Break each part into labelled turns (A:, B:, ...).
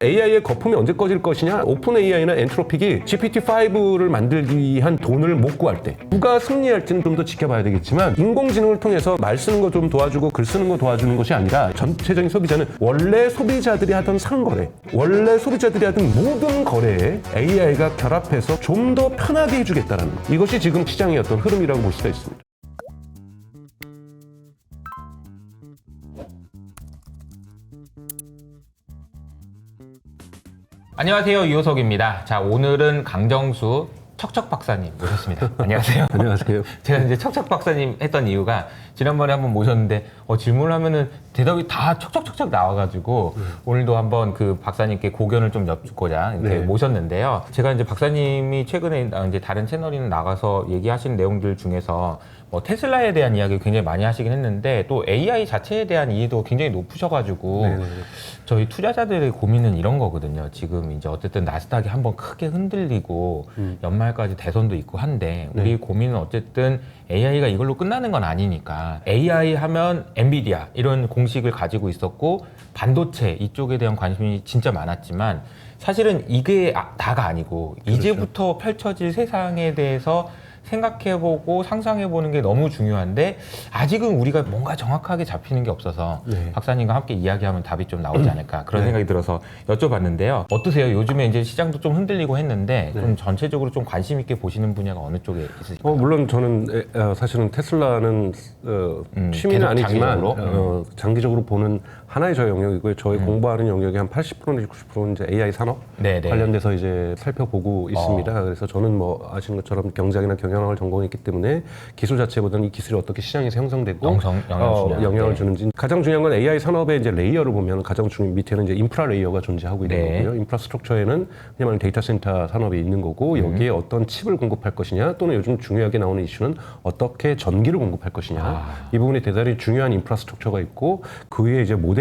A: AI의 거품이 언제 꺼질 것이냐? 오픈 AI나 엔트로픽이 GPT-5를 만들기 위한 돈을 못 구할 때 누가 승리할지는 좀 더 지켜봐야 되겠지만 인공지능을 통해서 말 쓰는 거 좀 도와주고 글 쓰는 거 도와주는 것이 아니라 전체적인 소비자는 원래 소비자들이 하던 상거래, 원래 소비자들이 하던 모든 거래에 AI가 결합해서 좀 더 편하게 해주겠다는 이것이 지금 시장의 어떤 흐름이라고 볼 수가 있습니다.
B: 안녕하세요, 이호석입니다. 자, 오늘은 강정수 척척 박사님 모셨습니다. 안녕하세요.
A: 안녕하세요.
B: 제가 이제 척척 박사님 했던 이유가 지난번에 한번 모셨는데 질문을 하면은 대답이 다 척척척척 나와가지고 오늘도 한번 그 박사님께 고견을 좀 여쭙고자 이렇게
A: 네.
B: 모셨는데요. 제가 이제 박사님이 최근에 이제 다른 채널이나 나가서 얘기하신 내용들 중에서 테슬라에 대한 이야기를 굉장히 많이 하시긴 했는데 또 AI 자체에 대한 이해도 굉장히 높으셔가지고
A: 네네네.
B: 저희 투자자들의 고민은 이런 거거든요. 지금 이제 어쨌든 나스닥이 한번 크게 흔들리고 연말까지 대선도 있고 한데 우리 고민은 어쨌든 AI가 이걸로 끝나는 건 아니니까 AI 하면 엔비디아 이런 공식을 가지고 있었고 반도체 이쪽에 대한 관심이 진짜 많았지만 사실은 이게 다가 아니고
A: 그렇죠.
B: 이제부터 펼쳐질 세상에 대해서 생각해보고 상상해보는 게 너무 중요한데 아직은 우리가 뭔가 정확하게 잡히는 게 없어서
A: 네.
B: 박사님과 함께 이야기하면 답이 좀 나오지 않을까 그런
A: 네.
B: 생각이 들어서 여쭤봤는데요. 어떠세요? 요즘에 이제 시장도 좀 흔들리고 했는데
A: 네.
B: 좀 전체적으로 좀 관심 있게 보시는 분야가 어느 쪽에 있으실까요?
A: 물론 저는 사실은 테슬라는 취미는
B: 계속
A: 아니지만
B: 장기적으로?
A: 장기적으로 보는 하나의 저의 영역이고요. 저희 공부하는 영역이 한 80% 내지 90%는 이제 AI 산업
B: 네네.
A: 관련돼서 이제 살펴보고 있습니다. 그래서 저는 뭐 아시는 것처럼 경제학이나 경영학을 전공했기 때문에 기술 자체보다는 이 기술이 어떻게 시장에서 형성되고 영향을
B: 네.
A: 주는지 가장 중요한 건 AI 산업의 이제 레이어를 보면 가장 중요한 밑에는 이제 인프라 레이어가 존재하고 있는
B: 네.
A: 거고요. 인프라스트럭처에는 그냥 말하면 데이터 센터 산업이 있는 거고 여기에 어떤 칩을 공급할 것이냐 또는 요즘 중요하게 나오는 이슈는 어떻게 전기를 공급할 것이냐 이 부분이 대단히 중요한 인프라스트럭처가 있고 그 위에 이제 모델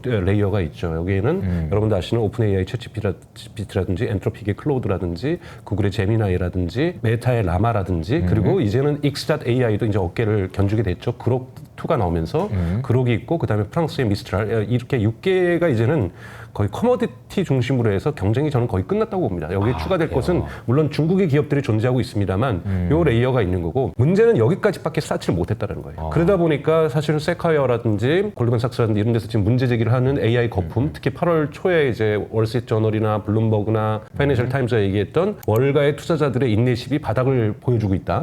A: 레이어가 있죠. 여기에는 여러분도 아시는 오픈 AI 챗GPT라든지 엔트로픽의 클로우드라든지 구글의 제미나이라든지 메타의 라마라든지 그리고 이제는 X.AI도 이제 어깨를 견주게 됐죠. 그록2가 나오면서 그록이 있고 그다음에 프랑스의 미스트랄 이렇게 6개가 이제는 거의 커머디티 중심으로 해서 경쟁이 저는 거의 끝났다고 봅니다. 여기에 추가될
B: 그래요?
A: 것은 물론 중국의 기업들이 존재하고 있습니다만 요 레이어가 있는 거고 문제는 여기까지밖에 쌓지를 못했다는 거예요. 그러다 보니까 사실은 세카이어라든지 골드만삭스라든지 이런 데서 지금 문제 제기를 하는 AI 거품 특히 8월 초에 이제 월스트리트저널이나 블룸버그나 파이낸셜 타임즈가 얘기했던 월가의 투자자들의 인내심이 바닥을 보여주고 있다.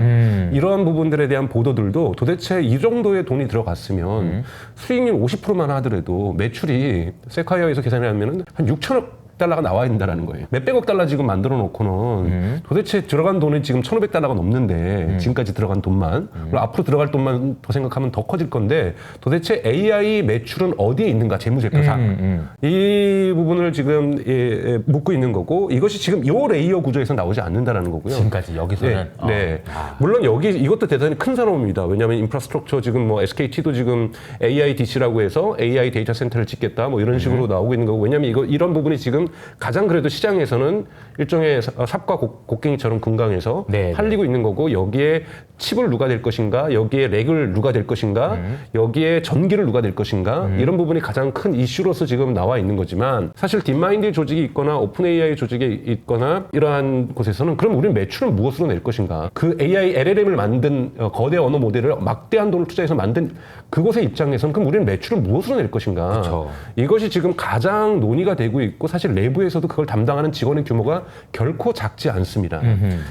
A: 이러한 부분들에 대한 보도들도 도대체 이 정도의 돈이 들어갔으면 수익률 50%만 하더라도 매출이 세카이어에서 계산을 하면 한 6천억 달러가 나와야 된다는 거예요. 몇백억 달러 지금 만들어 놓고는 도대체 들어간 돈이 지금 1,500달러가 넘는데 지금까지 들어간 돈만 그리고 앞으로 들어갈 돈만 더 생각하면 더 커질 건데 도대체 AI 매출은 어디에 있는가 재무제표상 이 부분을 지금 묻고 있는 거고 이것이 지금 이 레이어 구조에서 나오지 않는다라는 거고요.
B: 지금까지 여기서는
A: 네. 물론 여기 이것도 대단히 큰 산업입니다. 왜냐하면 인프라스트럭처 지금 뭐 SKT도 지금 AIDC라고 해서 AI 데이터 센터를 짓겠다 뭐 이런 식으로 나오고 있는 거고 왜냐하면 이런 부분이 지금 가장 그래도 시장에서는 일종의 삽과 곡괭이처럼 금강에서
B: 네,
A: 팔리고 있는 거고 여기에 칩을 누가 될 것인가 여기에 렉을 누가 될 것인가 여기에 전기를 누가 될 것인가 이런 부분이 가장 큰 이슈로서 지금 나와 있는 거지만 사실 딥마인드 조직이 있거나 오픈 AI 조직이 있거나 이러한 곳에서는 그럼 우리는 매출을 무엇으로 낼 것인가 그 AI LLM을 만든 거대 언어 모델을 막대한 돈을 투자해서 만든 그곳의 입장에서는 그럼 우리는 매출을 무엇으로 낼 것인가
B: 그쵸.
A: 이것이 지금 가장 논의가 되고 있고 사실 내부에서도 그걸 담당하는 직원의 규모가 결코 작지 않습니다.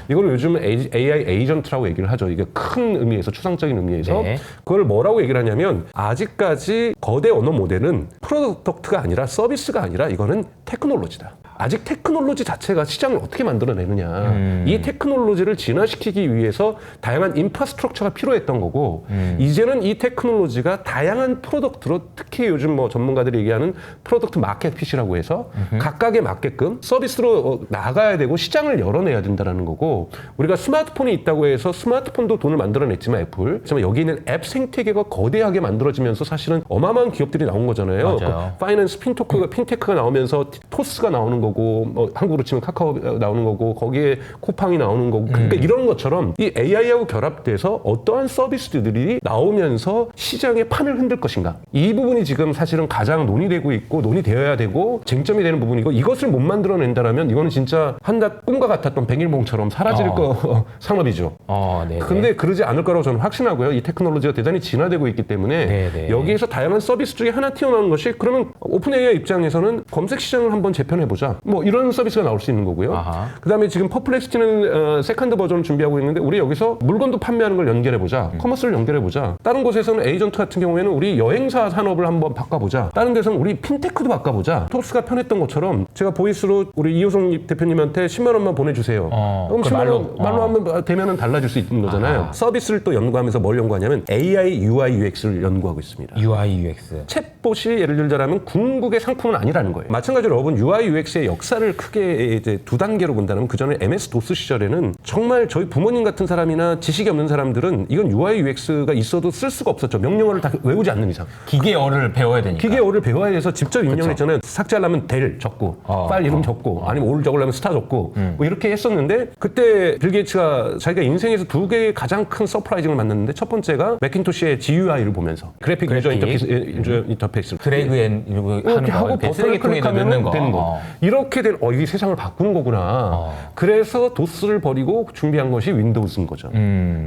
A: 이걸 요즘 AI 에이전트라고 얘기를 하죠. 이게 큰 의미에서 추상적인 의미에서
B: 네.
A: 그걸 뭐라고 얘기를 하냐면 아직까지 거대 언어 모델은 프로덕트가 아니라 서비스가 아니라 이거는 테크놀로지다. 아직 테크놀로지 자체가 시장을 어떻게 만들어내느냐 이 테크놀로지를 진화시키기 위해서 다양한 인프라스트럭처가 필요했던 거고 이제는 이 테크놀로지가 다양한 프로덕트로 특히 요즘 뭐 전문가들이 얘기하는 프로덕트 마켓핏이라고 해서 각각에 맞게끔 서비스로 나가야 되고 시장을 열어내야 된다는 거고 우리가 스마트폰이 있다고 해서 스마트폰도 돈을 만들어냈지만 애플 하지만 여기 있는 앱 생태계가 거대하게 만들어지면서 사실은 어마어마한 기업들이 나온 거잖아요.
B: 맞아요.
A: 파이낸스 핀테크가 나오면서 토스가 나오는 거고 거고, 뭐 한국으로 치면 카카오 나오는 거고, 거기에 쿠팡이 나오는 거고, 그러니까 이런 것처럼 이 AI하고 결합돼서 어떠한 서비스들이 나오면서 시장의 판을 흔들 것인가. 이 부분이 지금 사실은 가장 논의되고 있고 논의되어야 되고 쟁점이 되는 부분이고, 이것을 못 만들어낸다라면 이거는 진짜 한낱 꿈과 같았던 백일몽처럼 사라질 산업이죠.
B: 네.
A: 근데 그러지 않을 거라고 저는 확신하고요. 이 테크놀로지가 대단히 진화되고 있기 때문에
B: 네네.
A: 여기에서 다양한 서비스 중에 하나 튀어나오는 것이, 그러면 오픈 AI 입장에서는 검색 시장을 한번 재편해보자. 뭐 이런 서비스가 나올 수 있는 거고요. 그다음에 지금 퍼플렉시티는 세컨드 버전을 준비하고 있는데, 우리 여기서 물건도 판매하는 걸 연결해보자. 커머스를 연결해보자. 다른 곳에서는 에이전트 같은 경우에는 우리 여행사 산업을 한번 바꿔보자. 다른 데서는 우리 핀테크도 바꿔보자. 톱스가 편했던 것처럼 제가 보이스로 우리 이호성 대표님한테 10만 원만 보내주세요. 그럼 10만 원 말로 하면 되면은 달라질 수 있는 거잖아요. 서비스를 또 연구하면서 뭘 연구하냐면 AI, UI, UX를 연구하고 있습니다.
B: UI, UX.
A: 챗봇이 예를 들자면 궁극의 상품은 아니라는 거예요. 마찬가지로 여러분 UI, UX의 역사를 크게 이제 두 단계로 본다면, 그 전에 MS 도스 시절에는 정말 저희 부모님 같은 사람이나 지식이 없는 사람들은 이건 UI, UX가 있어도 쓸 수가 없었죠. 명령어를 다 외우지 않는 이상.
B: 기계어를 배워야 되니까.
A: 기계어를 배워야 해서 직접 입력을 했잖아요. 삭제하려면 델 적고, 파일 이름 적고, 아니면 올 적으려면 스타 적고, 뭐 이렇게 했었는데, 그때 빌 게이츠가 자기가 인생에서 두 개의 가장 큰 서프라이징을 만났는데, 첫 번째가 맥킨토시의 GUI를 보면서 그래픽 유저 인터페이스
B: 드래그 앤
A: 이렇게
B: 하는
A: 하고
B: 거,
A: 버튼을
B: 쓰레기통에 넣는
A: 클릭하면
B: 거.
A: 되는 거. 이렇게 된 이게 세상을 바꾸는 거구나. 그래서 도스를 버리고 준비한 것이 윈도우즈인 거죠.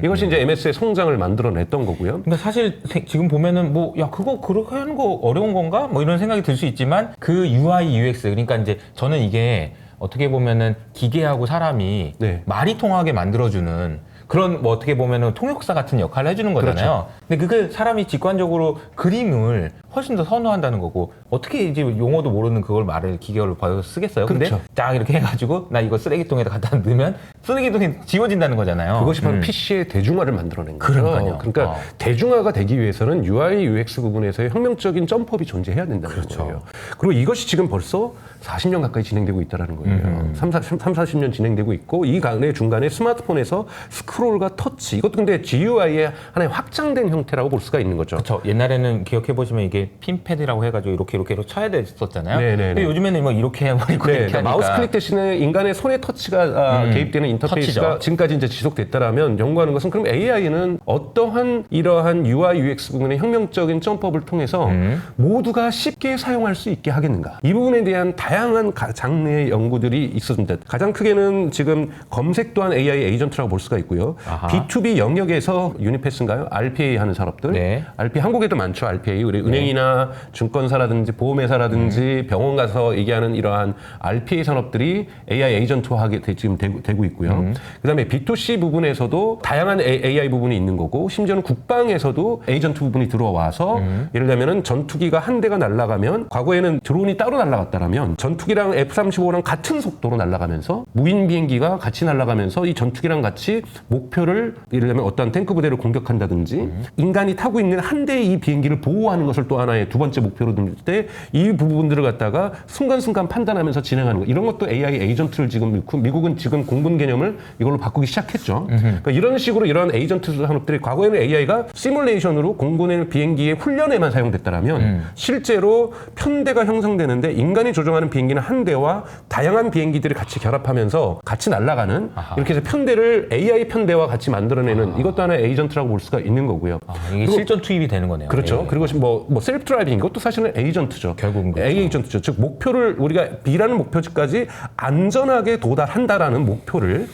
A: 이것이 이제 MS의 성장을 만들어냈던 거고요.
B: 근데 사실 지금 보면은 뭐, 야, 그거 그렇게 하는 거 어려운 건가? 뭐 이런 생각이 들 수 있지만, 그 UI, UX, 그러니까 이제 저는 이게 어떻게 보면은 기계하고 사람이
A: 네.
B: 말이 통하게 만들어주는 그런, 뭐 어떻게 보면은 통역사 같은 역할을 해주는 거잖아요. 근데 그게 사람이 직관적으로 그림을 훨씬 더 선호한다는 거고, 어떻게 이제 용어도 모르는 그걸 말을 기계어를 받아서 쓰겠어요? 근데
A: 그렇죠.
B: 딱 이렇게 해가지고 나 이거 쓰레기통에다 갖다 넣으면 쓰레기통에 지워진다는 거잖아요.
A: 그것이 바로 PC의 대중화를 만들어낸 거죠.
B: 그러니까요.
A: 그러니까 대중화가 되기 위해서는 UI, UX 부분에서의 혁명적인 점프업이 존재해야 된다는 거예요. 그리고 이것이 지금 벌써 40년 가까이 진행되고 있다는 거예요. 40년 진행되고 있고, 이 중간에 스마트폰에서 스크롤과 터치, 이것도 근데 GUI의 하나의 확장된 형태라고 볼 수가 있는 거죠.
B: 그렇죠. 옛날에는 기억해보시면 이게 핀패드라고 해가지고 이렇게 쳐야 됐었잖아요.
A: 네네네.
B: 근데 요즘에는 뭐 이렇게 해버리고
A: 네,
B: 이렇게 하니까.
A: 마우스 클릭 대신에 인간의 손의 터치가 개입되는 인터페이스가
B: 터치죠.
A: 지금까지 이제 지속됐다라면, 연구하는 것은 그럼 AI는 어떠한 이러한 UI, UX 부분의 혁명적인 점프업을 통해서 모두가 쉽게 사용할 수 있게 하겠는가. 이 부분에 대한 다양한 장르의 연구들이 있었습니다. 가장 크게는 지금 검색 또한 AI 에이전트라고 볼 수가 있고요. B2B 영역에서 유니패스인가요? RPA 하는 산업들.
B: 네.
A: RPA 한국에도 많죠. RPA. 우리 은행이나 증권사라든지 보험회사라든지 병원 가서 얘기하는 이러한 RPA 산업들이 AI 에이전트화하게 지금 되고 있고요. 그다음에 B2C 부분에서도 다양한 AI 부분이 있는 거고, 심지어는 국방에서도 에이전트 부분이 들어와서 예를 들면은 전투기가 한 대가 날아가면, 과거에는 드론이 따로 날아갔다라면 전투기랑 F-35랑 같은 속도로 날아가면서 무인 비행기가 같이 날아가면서 이 전투기랑 같이 목표를, 예를 들면 어떠한 탱크 부대를 공격한다든지, 인간이 타고 있는 한 대의 이 비행기를 보호하는 것을 또 하나의 두 번째 목표로 들 때 이 부분들을 갖다가 순간순간 판단하면서 진행하는 거, 이런 것도 AI 에이전트를 지금 넣고, 미국은 지금 공군 개념을 이걸로 바꾸기 시작했죠. 그러니까 이런 식으로 이런 에이전트 산업들이, 과거에는 AI가 시뮬레이션으로 공군의 비행기의 훈련에만 사용됐다라면 실제로 편대가 형성되는데, 인간이 조종하는 비행기는 한 대와 다양한 비행기들이 같이 결합하면서 같이 날아가는, 이렇게 해서 편대를 AI 편대와 같이 만들어내는, 이것도 하나의 에이전트라고 볼 수가 있는 거고요.
B: 이게 실전 투입이 되는 거네요.
A: 그렇죠. 그리고 뭐 셀프 드라이빙, 이것도 사실은 에이전트죠.
B: 결국은 그렇죠.
A: 에이전트죠. 즉 목표를, 우리가 B라는 목표지까지 안전하게 도달한다라는 목표를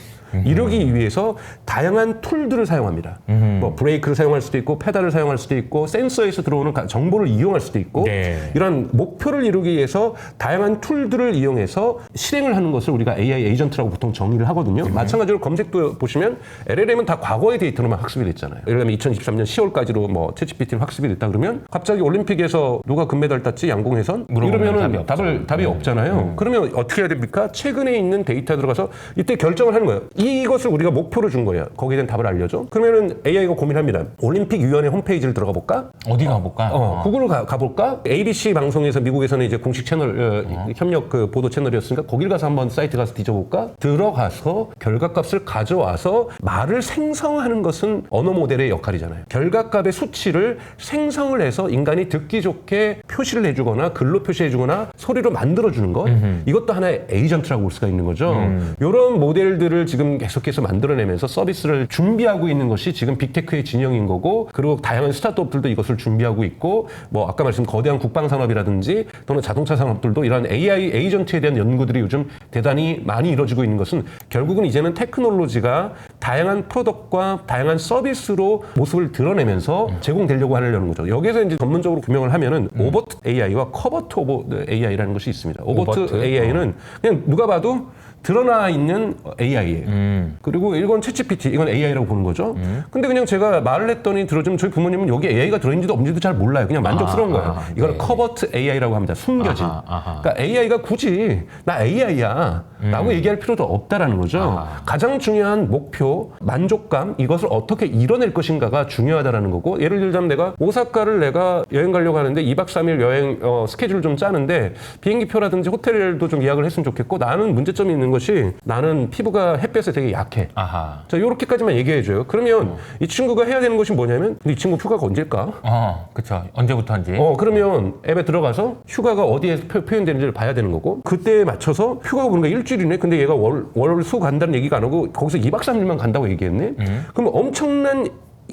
A: 이루기 위해서 다양한 툴들을 사용합니다. 뭐 브레이크를 사용할 수도 있고, 페달을 사용할 수도 있고, 센서에서 들어오는 정보를 이용할 수도 있고, 이런 목표를 이루기 위해서 다양한 툴들을 이용해서 실행을 하는 것을 우리가 AI 에이전트라고 보통 정의를 하거든요. 마찬가지로 검색도 보시면 LLM은 다 과거의 데이터로만 학습이 됐잖아요. 예를 들면 2023년 10월까지로 뭐 챗GPT를 학습이 됐다 그러면, 갑자기 올림픽에서 누가 금메달 땄지, 양궁에선? 이러면은 답이 없잖아요. 그러면 어떻게 해야 됩니까? 최근에 있는 데이터 들어가서 이때 결정을 하는 거예요. 이것을 우리가 목표로 준 거예요. 거기에 대한 답을 알려줘. 그러면은 AI가 고민합니다. 올림픽위원회 홈페이지를 들어가 볼까?
B: 어디 가볼까?
A: 구글을 가볼까? ABC 방송에서 미국에서는 이제 공식 채널 협력 그 보도 채널이었으니까 거길 가서 한번 사이트 가서 뒤져볼까? 들어가서 결과값을 가져와서 말을 생성하는 것은 언어 모델의 역할이잖아요. 결과값의 수치를 생성을 해서 인간이 듣기 좋게 표시를 해주거나 글로 표시해주거나 소리로 만들어주는 것, 이것도 하나의 에이전트라고 볼 수가 있는 거죠. 이런 모델들을 지금 계속해서 만들어내면서 서비스를 준비하고 있는 것이 지금 빅테크의 진영인 거고, 그리고 다양한 스타트업들도 이것을 준비하고 있고, 뭐 아까 말씀 거대한 국방산업이라든지 또는 자동차 산업들도 이런 AI 에이전트에 대한 연구들이 요즘 대단히 많이 이루어지고 있는 것은 결국은 이제는 테크놀로지가 다양한 프로덕트와 다양한 서비스로 모습을 드러내면서 제공되려고 하려는 거죠. 여기서 이제 전문적으로 규명을 하면은 오버트 AI와 커버트 오버 AI라는 것이 있습니다. 오버트 AI는 그냥 누가 봐도 드러나 있는 AI예요. 그리고 이건 챗GPT, 이건 AI라고 보는 거죠. 근데 그냥 제가 말을 했더니 들어주면 저희 부모님은 여기 AI가 들어있는지도 없는지도 잘 몰라요. 그냥 만족스러운 거예요. 이걸 커버트 AI라고 합니다. 숨겨진. 그러니까 AI가 굳이 나 AI야 라고 얘기할 필요도 없다라는 거죠. 가장 중요한 목표, 만족감, 이것을 어떻게 이뤄낼 것인가가 중요하다라는 거고, 예를 들자면 내가 오사카를 내가 여행 가려고 하는데 2박 3일 여행 스케줄을 좀 짜는데 비행기표라든지 호텔도 좀 예약을 했으면 좋겠고, 나는 문제점이 있는 것이 나는 피부가 햇볕에 되게 약해. 자, 요렇게까지만 얘기해줘요. 그러면 이 친구가 해야 되는 것이 뭐냐면, 근데 이 친구 휴가가 언제일까?
B: 그쵸. 언제부터인지.
A: 그러면 앱에 들어가서 휴가가 어디에 표현되는지를 봐야 되는 거고, 그때에 맞춰서 휴가가 보니까 일주일이네? 근데 얘가 월, 수 간다는 얘기가 안 하고 거기서 2박 3일만 간다고 얘기했네? 그럼 엄청난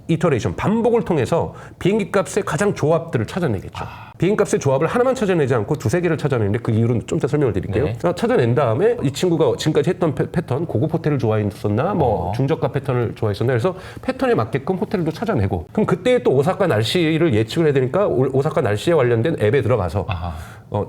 A: 이터레이션, 반복을 통해서 비행기 값의 가장 조합들을 찾아내겠죠. 비행기 값의 조합을 하나만 찾아내지 않고 두세 개를 찾아내는데 그 이유는 좀 이따 설명을 드릴게요.
B: 네.
A: 찾아낸 다음에 이 친구가 지금까지 했던 패턴, 고급 호텔을 좋아했었나, 뭐 중저가 패턴을 좋아했었나, 그래서 패턴에 맞게끔 호텔도 찾아내고, 그럼 그때 또 오사카 날씨를 예측을 해야 되니까 오사카 날씨에 관련된 앱에 들어가서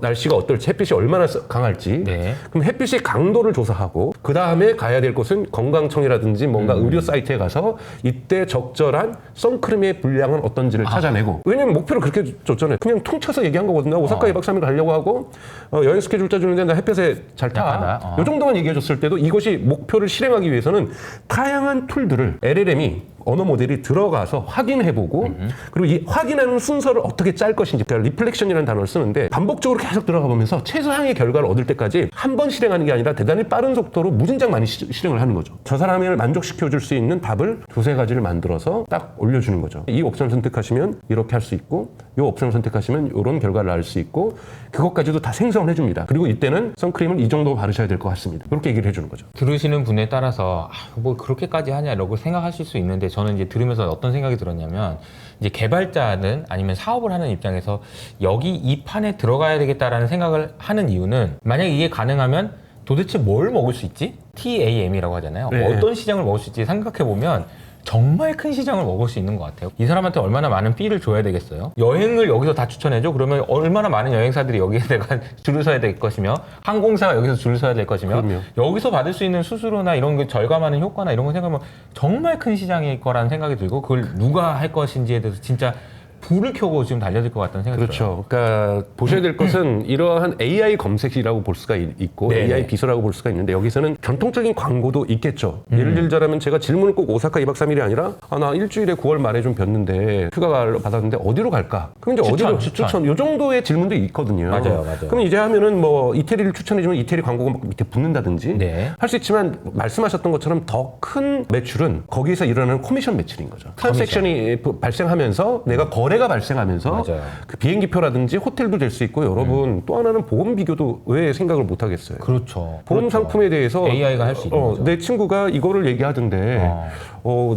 A: 날씨가 어떨지, 햇빛이 얼마나 강할지,
B: 네.
A: 그럼 햇빛의 강도를 조사하고, 그 다음에 가야 될 곳은 건강청이라든지 뭔가 의료 사이트에 가서 이때 적절한 선크림의 분량은 어떤지를 찾아내고, 왜냐면 목표를 그렇게 줬잖아요. 그냥 퉁쳐서 얘기한 거거든요. 나 오사카 2박 3일 가려고 하고 여행 스케줄 짜주는데 나 햇볕에 잘 타. 이 정도만 얘기해 줬을 때도 이것이 목표를 실행하기 위해서는 다양한 툴들을 LLM이 언어 모델이 들어가서 확인해보고, 그리고 이 확인하는 순서를 어떻게 짤 것인지, 그러니까 리플렉션이라는 단어를 쓰는데 반복적으로 계속 들어가 보면서 최소한의 결과를 얻을 때까지 한 번 실행하는 게 아니라 대단히 빠른 속도로 무진장 많이 실행을 하는 거죠. 저 사람을 만족시켜줄 수 있는 답을 두세 가지를 만들어서 딱 올려주는 거죠. 이 옵션을 선택하시면 이렇게 할 수 있고, 이 옵션을 선택하시면 이런 결과를 알 수 있고, 그것까지도 다 생성을 해줍니다. 그리고 이때는 선크림을 이 정도 바르셔야 될 것 같습니다. 그렇게 얘기를 해주는 거죠.
B: 들으시는 분에 따라서 뭐 그렇게까지 하냐라고 생각하실 수 있는데, 저는 이제 들으면서 어떤 생각이 들었냐면, 이제 개발자는 아니면 사업을 하는 입장에서 여기 이 판에 들어가야 되겠다라는 생각을 하는 이유는, 만약에 이게 가능하면 도대체 뭘 먹을 수 있지? TAM이라고 하잖아요.
A: 네.
B: 어떤 시장을 먹을 수 있지 생각해보면 정말 큰 시장을 먹을 수 있는 것 같아요. 이 사람한테 얼마나 많은 피를 줘야 되겠어요? 여행을 여기서 다 추천해줘? 그러면 얼마나 많은 여행사들이 여기에다가 줄을 서야 될 것이며, 항공사가 여기서 줄을 서야 될 것이며,
A: 그럼요.
B: 여기서 받을 수 있는 수수료나 이런 거 절감하는 효과나 이런 거 생각하면 정말 큰 시장일 거라는 생각이 들고, 그걸 누가 할 것인지에 대해서 진짜 불을 켜고 지금 달려들 것 같다는 생각이 들어요.
A: 그렇죠. 그러니까 보셔야 될 것은 이러한 AI 검색이라고 볼 수가 있고,
B: 네네.
A: AI 비서라고 볼 수가 있는데, 여기서는 전통적인 광고도 있겠죠. 예를 들자면 제가 질문을 꼭 오사카 2박 3일이 아니라, 나 일주일에 9월 말에 좀 뵀는데 휴가를 받았는데 어디로 갈까? 그럼 이제 추천. 요 정도의 질문도 있거든요.
B: 맞아요.
A: 그럼 이제 하면은 뭐 이태리를 추천해주면 이태리 광고가 막 밑에 붙는다든지
B: 네.
A: 할 수 있지만, 말씀하셨던 것처럼 더 큰 매출은 거기에서 일어나는 코미션 매출인 거죠. 트랜잭션이 발생하면서 내가 거래가 발생하면서
B: 맞아요.
A: 그 비행기표라든지 호텔도 될 수 있고, 여러분 또 하나는 보험 비교도 왜 생각을 못 하겠어요?
B: 그렇죠.
A: 보험
B: 그렇죠.
A: 상품에 대해서
B: AI가 할 수 있는 거죠.
A: 내 친구가 이거를 얘기하던데,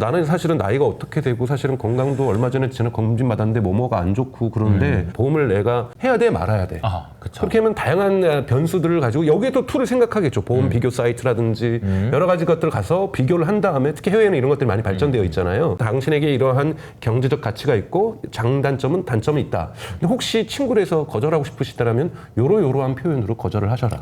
A: 나는 사실은 나이가 어떻게 되고 사실은 건강도 얼마 전에 제가 검진 받았는데 뭐가 안 좋고 그런데 보험을 내가 해야 돼 말아야 돼.
B: 그렇죠.
A: 그렇게 하면 다양한 변수들을 가지고 여기에 또 툴을 생각하겠죠. 보험 비교 사이트라든지 여러 가지 것들을 가서 비교를 한 다음에, 특히 해외에는 이런 것들이 많이 발전되어 있잖아요. 당신에게 이러한 경제적 가치가 있고 장단점은 단점이 있다. 근데 혹시 친구라서 거절하고 싶으시다라면 요러요러한 표현으로 거절을 하셔라.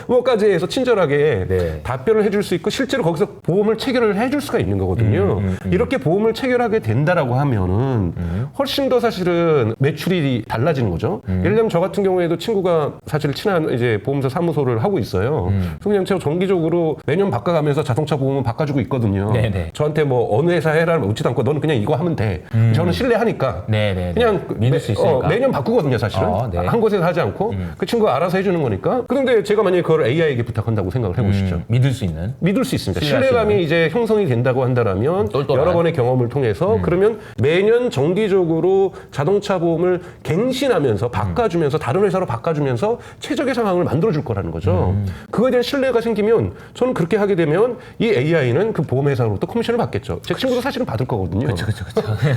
A: 뭐까지 해서 친절하게
B: 네.
A: 답변을 해줄 수 있고 실제로 거기서 보험을 체결을 해줄 수가 있는 거거든요. 이렇게 보험을 체결하게 된다라고 하면은 훨씬 더 사실은 매출이 달라지는 거죠. 예를 들면 저 같은 경우에도 친구가 사실 친한 이제 보험사 사무소를 하고 있어요. 그래서 그냥 제가 정기적으로 매년 바꿔가면서 자동차 보험은 바꿔주고 있거든요.
B: 네네.
A: 저한테 뭐 어느 회사 해라는 묻지도 않고 너는 그냥 이거 하면 돼. 저는 신뢰하니까.
B: 네네.
A: 그냥
B: 믿을 수 있으니까.
A: 매년 바꾸거든요, 사실은.
B: 네.
A: 한 곳에서 하지 않고 그 친구가 알아서 해주는 거니까. 그런데 제가 만약에 그걸 AI에게 부탁한다고 생각을 해보시죠.
B: 믿을 수 있는.
A: 믿을 수 있습니다.
B: 신뢰할 수
A: 신뢰감이 이제 형성이 된다고 한다면
B: 똘똘한.
A: 여러 번의 경험을 통해서 그러면 매년 정기적으로 자동차 보험을 갱신하면서 바꿔주면서 다른 회사로 바꿔주면서 최적의 상황을 만들어줄 거라는 거죠. 그거에 대한 신뢰가 생기면 저는 그렇게 하게 되면 이 AI는 그 보험회사로부터 커미션을 받겠죠. 제 친구도 사실은 받을 거거든요.
B: 그렇죠.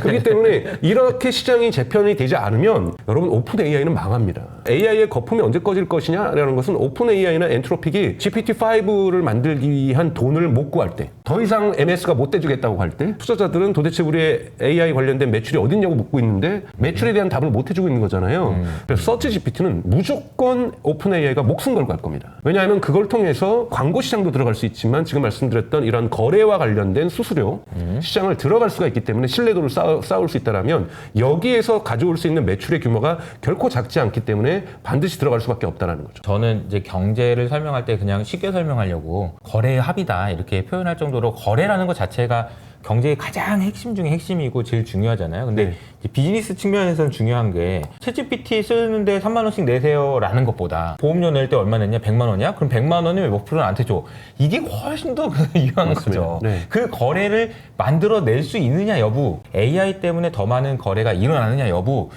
A: 그렇기 때문에 이렇게 시장이 재편이 되지 않으면 여러분 오픈 AI는 망합니다. AI의 거품이 언제 꺼질 것이냐라는 것은 오픈 AI나 엔트로픽이 GPT-5를 만들기 위한 돈을 못 구할 때, 더 이상 MS가 못 대주겠다고 할 때 투자자들은 도대체 우리의 AI 관련된 매출이 어딨냐고 묻고 있는데 매출에 대한 답을 못 해주고 있는 거잖아요. 그래서 서치 GPT는 무조건 오픈 AI가 목숨 걸고 할 겁니다. 왜냐하면 그걸 통해서 광고 시장도 들어갈 수 있지만 지금 말씀드렸던 이런 거래와 관련된 수수료 시장을 들어갈 수가 있기 때문에 신뢰도를 쌓을 수 있다면 여기에서 가져올 수 있는 매출의 규모가 결코 작지 않기 때문에 반드시 들어갈 수밖에 없다는 거죠.
B: 저는 이제 경제를 설명할 때 그냥 쉽게 설명하려고 거래의 합이다 이렇게 표현할 정도로 거래라는 것 자체가 경제의 가장 핵심 중에 핵심이고 제일 중요하잖아요. 근데 이제 비즈니스 측면에서는 중요한 게 챗GPT 쓰는데 3만 원씩 내세요라는 것보다 보험료 낼 때 얼마 냈냐? 100만 원이야? 그럼 100만 원이 왜 목표를 안 해줘? 이게 훨씬 더 유효한 거죠.
A: 네.
B: 그 거래를 만들어낼 수 있느냐 여부, AI 때문에 더 많은 거래가 일어나느냐 여부,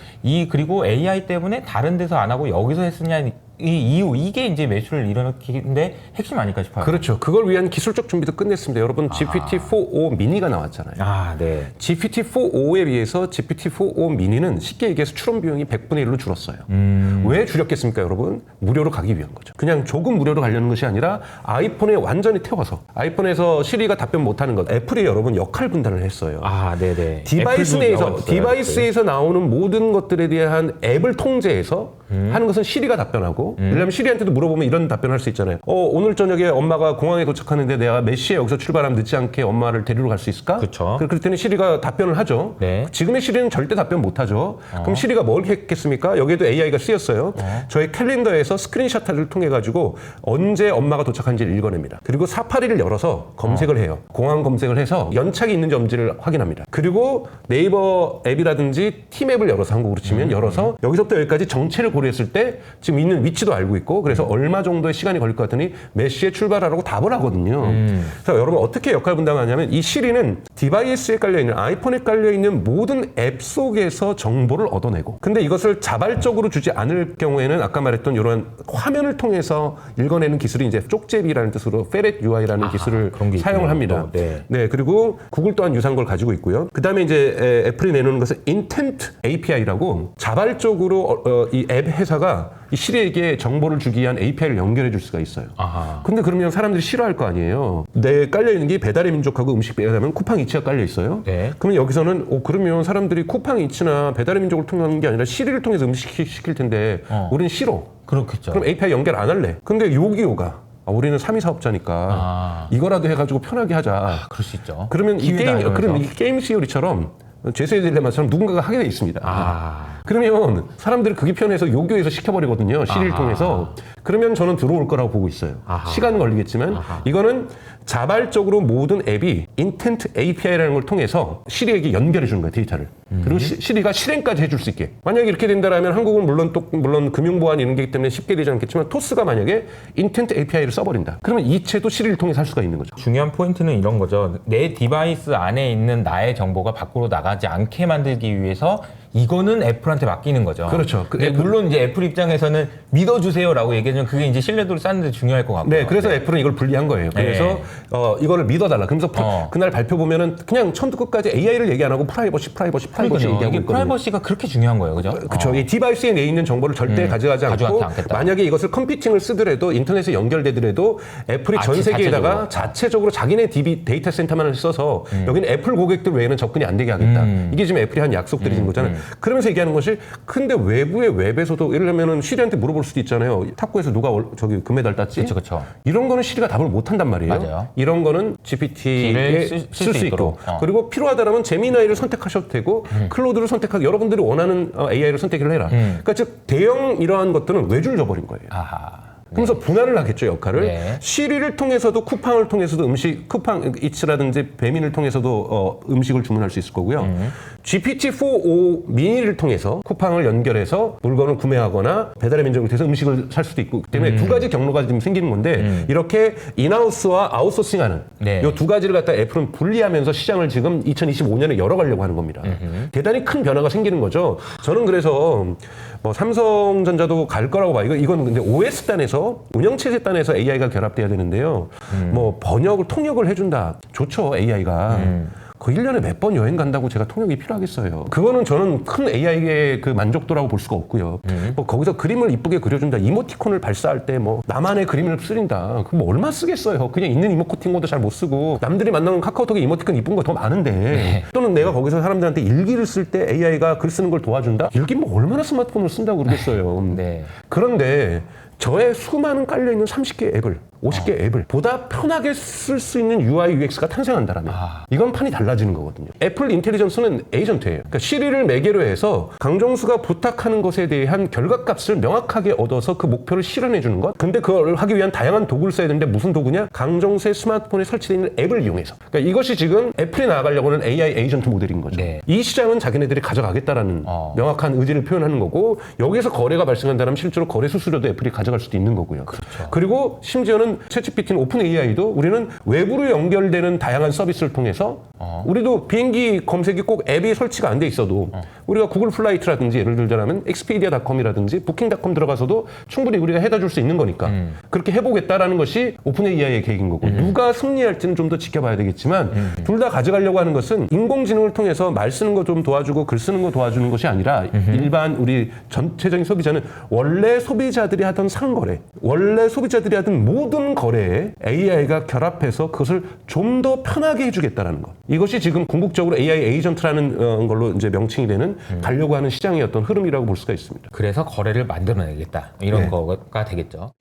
B: 그리고 AI 때문에 다른 데서 안 하고 여기서 했으냐 이 이유, 이게 이제 매출을 일으키는데 핵심 아닐까 싶어요.
A: 그렇죠. 그걸 위한 기술적 준비도 끝냈습니다. 여러분 GPT-4o 미니가 나왔잖아요.
B: 네.
A: GPT-4o에 비해서 GPT-4o 미니는 쉽게 얘기해서 출원 비용이 100분의 1로 줄었어요. 왜 줄였겠습니까, 여러분? 무료로 가기 위한 거죠. 그냥 조금 무료로 가려는 것이 아니라 아이폰에 완전히 태워서 아이폰에서 시리가 답변 못하는 것, 애플이 여러분 역할 분단을 했어요.
B: 네네.
A: 디바이스에서 나오는 모든 것들에 대한 앱을 통제해서 하는 것은 시리가 답변하고 왜냐하면 시리한테도 물어보면 이런 답변을 할 수 있잖아요. 오늘 저녁에 엄마가 공항에 도착하는데 내가 몇 시에 여기서 출발하면 늦지 않게 엄마를 데리러 갈 수 있을까?
B: 그렇죠.
A: 그랬더니 시리가 답변을 하죠.
B: 네.
A: 지금의 시리는 절대 답변 못하죠. 그럼 시리가 뭘 했겠습니까? 여기에도 AI가 쓰였어요. 저의 캘린더에서 스크린샷을 통해 가지고 언제 엄마가 도착한지를 읽어냅니다. 그리고 사파리를 열어서 검색을 해요. 공항 검색을 해서 연착이 있는지 없는지를 확인합니다. 그리고 네이버 앱이라든지 팀 앱을 열어서 한국으로 치면 열어서 여기서부터 여기까지 정체를 고려했을 때 지금 있는 위치도 알고 있고 그래서 얼마 정도의 시간이 걸릴 것 같으니 몇 시에 출발하라고 답을 하거든요. 그래서 여러분 어떻게 역할 분담하냐면 이 시리는 디바이스에 깔려있는 아이폰에 깔려있는 모든 앱 속에서 정보를 얻어내고 근데 이것을 자발적으로 주지 않을 경우에는 아까 말했던 이런 화면을 통해서 읽어내는 기술이 이제 쪽제비라는 뜻으로 페렛 UI라는 기술을 사용을 합니다. 네, 그리고 구글 또한 유사한 걸 가지고 있고요. 그 다음에 이제 애플이 내놓는 것은 인텐트 API라고 자발적으로 이 앱 회사가 이 시리에게 정보를 주기 위한 API를 연결해 줄 수가 있어요. 근데 그러면 사람들이 싫어할 거 아니에요. 내 깔려있는 게 배달의 민족하고 음식 배달하면 쿠팡이츠가 깔려 있어요.
B: 네.
A: 그러면 여기서는 그러면 사람들이 쿠팡이츠나 배달의 민족을 통하는 게 아니라 시리를 통해서 음식 시킬 텐데 우리는 싫어.
B: 그렇겠죠.
A: 그럼 API 연결 안 할래. 근데 요기요가 우리는 3위 사업자니까 이거라도 해가지고 편하게 하자.
B: 그럴 수 있죠.
A: 그러면 이 게임 시오리처럼 제세의 딜레마처럼 누군가가 하게 돼 있습니다. 그러면 사람들이 그게 편해서 요교에서 시켜버리거든요. 시리를 통해서. 그러면 저는 들어올 거라고 보고 있어요. 시간은 걸리겠지만 이거는 자발적으로 모든 앱이 인텐트 API라는 걸 통해서 시리에게 연결해 주는 거예요, 데이터를. 그리고 시리가 실행까지 해줄 수 있게. 만약에 이렇게 된다면 한국은 물론 금융보안 이런 게 있기 때문에 쉽게 되지 않겠지만 토스가 만약에 인텐트 API를 써버린다. 그러면 이체도 시리를 통해서 할 수가 있는 거죠.
B: 중요한 포인트는 이런 거죠. 내 디바이스 안에 있는 나의 정보가 밖으로 나가지 않게 만들기 위해서 이거는 애플한테 맡기는 거죠.
A: 그렇죠.
B: 물론 이제 애플 입장에서는 믿어주세요라고 얘기하면 그게 이제 신뢰도를 쌓는 데 중요할 것 같고요.
A: 네, 그래서 애플은 이걸 분리한 거예요. 그래서 이거를 믿어달라. 그러면서 그날 발표 보면은 그냥 처음부터 끝까지 AI를 얘기 안 하고 프라이버시 얘기하고
B: 이게
A: 있거든요.
B: 프라이버시가 그렇게 중요한 거예요, 그죠?
A: 그렇죠. 이 디바이스에 내 있는 정보를 절대 가져가지 않고 만약에 이것을 컴퓨팅을 쓰더라도 인터넷에 연결되더라도 애플이 전 세계에다가 자체적으로 자기네 데이터 센터만을 써서 여기는 애플 고객들 외에는 접근이 안 되게 하겠다. 이게 지금 애플이 한 약속들이 된 거잖아요. 그러면서 얘기하는 것이 근데 외부의 웹에서도 예를 들면 시리한테 물어볼 수도 있잖아요. 탁구에서 누가 저기 금메달 땄지?
B: 그렇죠.
A: 이런 거는 시리가 답을 못 한단 말이에요.
B: 맞아요.
A: 이런 거는 GPT에 쓸 수 있고 그리고 필요하다면 제미나이를 선택하셔도 되고 클로드를 선택하고 여러분들이 원하는 AI를 선택을 해라. 그러니까 즉 대형 이러한 것들은 외줄 줘버린 거예요.
B: 아하.
A: 그러면서 분할을 하겠죠, 역할을.
B: 네.
A: 시리를 통해서도 쿠팡을 통해서도 쿠팡 이츠라든지 배민을 통해서도 음식을 주문할 수 있을 거고요. GPT-4o 미니를 통해서 쿠팡을 연결해서 물건을 구매하거나 배달의 민족을 통해서 음식을 살 수도 있고 때문에 두 가지 경로가 지금 생기는 건데 이렇게 인하우스와 아웃소싱하는
B: 네.
A: 이 두 가지를 갖다 애플은 분리하면서 시장을 지금 2025년에 열어가려고 하는 겁니다. 대단히 큰 변화가 생기는 거죠. 저는 그래서 뭐 삼성전자도 갈 거라고 봐요. 이건 근데 OS 단에서 운영체제 단에서 AI가 결합돼야 되는데요. 뭐 번역을 통역을 해준다. 좋죠, AI가. 그 1년에 몇 번 여행 간다고 제가 통역이 필요하겠어요. 그거는 저는 큰 AI의 그 만족도라고 볼 수가 없고요. 뭐 거기서 그림을 이쁘게 그려준다. 이모티콘을 발사할 때 뭐 나만의 그림을 쓰린다. 그럼 뭐 얼마 쓰겠어요. 그냥 있는 이모티콘도 잘 못 쓰고 남들이 만나는 카카오톡에 이모티콘 이쁜 거 더 많은데
B: 네.
A: 또는 내가 거기서 사람들한테 일기를 쓸 때 AI가 글 쓰는 걸 도와준다. 일기 뭐 얼마나 스마트폰을 쓴다고 그러겠어요.
B: 네.
A: 그런데 저의 수많은 깔려있는 30개 앱을 50개 앱을 보다 편하게 쓸 수 있는 UI, UX가 탄생한다라면 이건 판이 달라지는 거거든요. 애플 인텔리전스는 에이전트예요. 그러니까 시리를 매개로 해서 강정수가 부탁하는 것에 대한 결과값을 명확하게 얻어서 그 목표를 실현해 주는 것. 근데 그걸 하기 위한 다양한 도구를 써야 되는데 무슨 도구냐? 강정수의 스마트폰에 설치되어 있는 앱을 이용해서. 그러니까 이것이 지금 애플이 나아가려고 하는 AI 에이전트 모델인 거죠.
B: 네.
A: 이 시장은 자기네들이 가져가겠다라는 명확한 의지를 표현하는 거고 여기에서 거래가 발생한다면 실제로 거래 수수료도 애플이 가져갈 수도 있는 거고요.
B: 그렇죠.
A: 그리고 심지어는 챗GPT는 오픈 AI도 우리는 외부로 연결되는 다양한 서비스를 통해서 우리도 비행기 검색이 꼭 앱이 설치가 안 돼 있어도 우리가 구글 플라이트라든지 예를 들자면 expedia.com이라든지 booking.com 들어가서도 충분히 우리가 해다 줄 수 있는 거니까 그렇게 해보겠다라는 것이 오픈 AI의 계획인 거고 누가 승리할지는 좀 더 지켜봐야 되겠지만 둘 다 가져가려고 하는 것은 인공지능을 통해서 말 쓰는 거 좀 도와주고 글 쓰는 거 도와주는 것이 아니라 일반 우리 전체적인 소비자는 원래 소비자들이 하던 상거래, 원래 소비자들이 하던 모든 거래에 AI가 결합해서 그것을 좀 더 편하게 해주겠다라는 것. 이것이 지금 궁극적으로 AI 에이전트라는 걸로 이제 명칭이 되는 가려고 하는 시장의 어떤 흐름이라고 볼 수가 있습니다.
B: 그래서 거래를 만들어내겠다 이런
A: 네.
B: 거가 되겠죠.